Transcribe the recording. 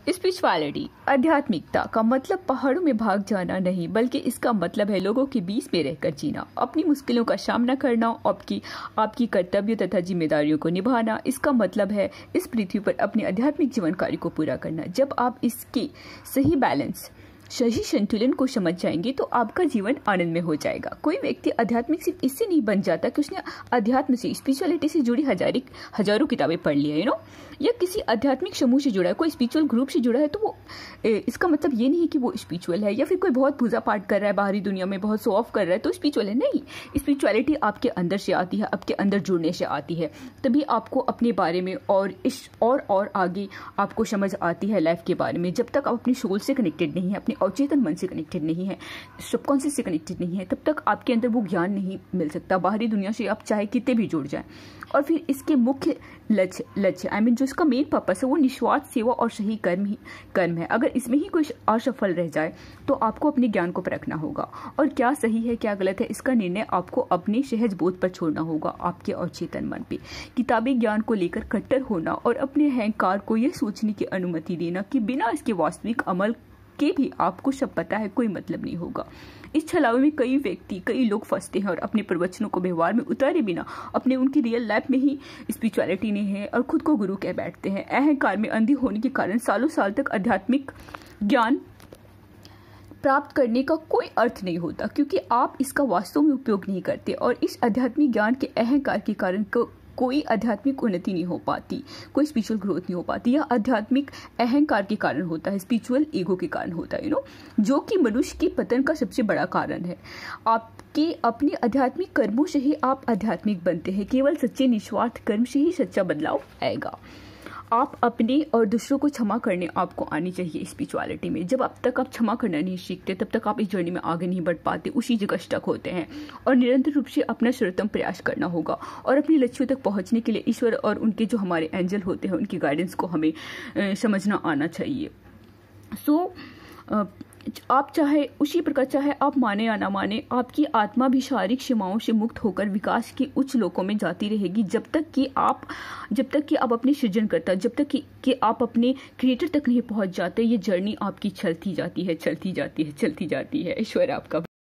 Spirituality आध्यात्मिकता का मतलब पहाड़ों में भाग जाना नहीं, बल्कि इसका मतलब है लोगों के बीच में रहकर जीना, अपनी मुश्किलों का सामना करना, आपकी कर्तव्य तथा जिम्मेदारियों को निभाना। इसका मतलब है इस पृथ्वी पर अपने आध्यात्मिक जीवन कार्य को पूरा करना। जब आप इसके सही बैलेंस, सही संतुलन को समझ जाएंगे तो आपका जीवन आनंद में हो जाएगा। कोई व्यक्ति आध्यात्मिक सिर्फ इससे नहीं बन जाता कि उसने अध्यात्म से, स्पिरिचुअलिटी से जुड़ी हजारों किताबें पढ़ ली है, या किसी आध्यात्मिक समूह से जुड़ा है, कोई स्पिरिचुअल ग्रुप से जुड़ा है, तो वो इसका मतलब ये नहीं है कि वो स्पिरिचुअल है। या फिर कोई बहुत पूजा पाठ कर रहा है बाहरी दुनिया में, बहुत शो ऑफ कर रहा है, तो स्पिरिचुअल है। नहीं, स्पिरिचुअलिटी आपके अंदर से आती है, आपके अंदर जुड़ने से आती है। तभी आपको अपने बारे में और आगे आपको समझ आती है लाइफ के बारे में। जब तक आप अपनी सोल से कनेक्टेड नहीं है, अपने अवचेतन मन से कनेक्टेड नहीं है, सबकॉन्शियस से कनेक्टेड नहीं है, तब तक आपके अंदर वो ज्ञान नहीं मिल सकता। बाहरी दुनिया से आप चाहे कितने भी जुड़ जाएं। और फिर इसके मुख्य लक्ष्य जो इसका मेन पर्पस है वो निस्वार्थ सेवा और सही कर्म है। अगर इसमें ही कोई असफल रह जाए तो आपको अपने ज्ञान को परखना होगा, और क्या सही है क्या गलत है इसका निर्णय आपको अपने सहज बोध पर छोड़ना होगा, आपके अवचेतन मन पे। किताबी ज्ञान को लेकर कट्टर होना और अपने अहंकार को यह सोचने की अनुमति देना कि बिना इसके वास्तविक अमल के भी आपको सब पता है, कोई मतलब नहीं होगा। इस छलावे में कई लोग फंसते हैं और अपने प्रवचनों को व्यवहार में उतारे बिना अपने उनकी रियल लाइफ में ही स्पिरिचुअलिटी नहीं है और खुद को गुरु कह बैठते हैं। अहंकार में अंधी होने के कारण सालों साल तक आध्यात्मिक ज्ञान प्राप्त करने का कोई अर्थ नहीं होता, क्योंकि आप इसका वास्तव में उपयोग नहीं करते। और इस आध्यात्मिक ज्ञान के अहंकार के कारण कोई आध्यात्मिक उन्नति नहीं हो पाती, कोई स्पिरिचुअल ग्रोथ नहीं हो पाती। यह आध्यात्मिक अहंकार के कारण होता है, स्पिरिचुअल ईगो के कारण होता है, जो कि मनुष्य के पतन का सबसे बड़ा कारण है। आपके अपने आध्यात्मिक कर्मों से ही आप आध्यात्मिक बनते हैं। केवल सच्चे निस्वार्थ कर्म से ही सच्चा बदलाव आएगा। आप अपने और दूसरों को क्षमा करने आपको आनी चाहिए स्पिरिचुअलिटी में। जब अब तक आप क्षमा करना नहीं सीखते, तब तक आप इस जर्नी में आगे नहीं बढ़ पाते, उसी जगह स्टक होते हैं। और निरंतर रूप से अपना सर्वोत्तम प्रयास करना होगा, और अपने लक्ष्यों तक पहुंचने के लिए ईश्वर और उनके जो हमारे एंजल होते हैं उनकी गाइडेंस को हमें समझना आना चाहिए। आप चाहे उसी प्रकार, चाहे आप माने या ना माने, आपकी आत्मा भी शारीरिक सीमाओं से मुक्त होकर विकास के उच्च लोकों में जाती रहेगी, जब तक कि आप अपने सृजनकर्ता, जब तक कि आप अपने क्रिएटर तक नहीं पहुंच जाते। ये जर्नी आपकी चलती जाती है। ईश्वर आपका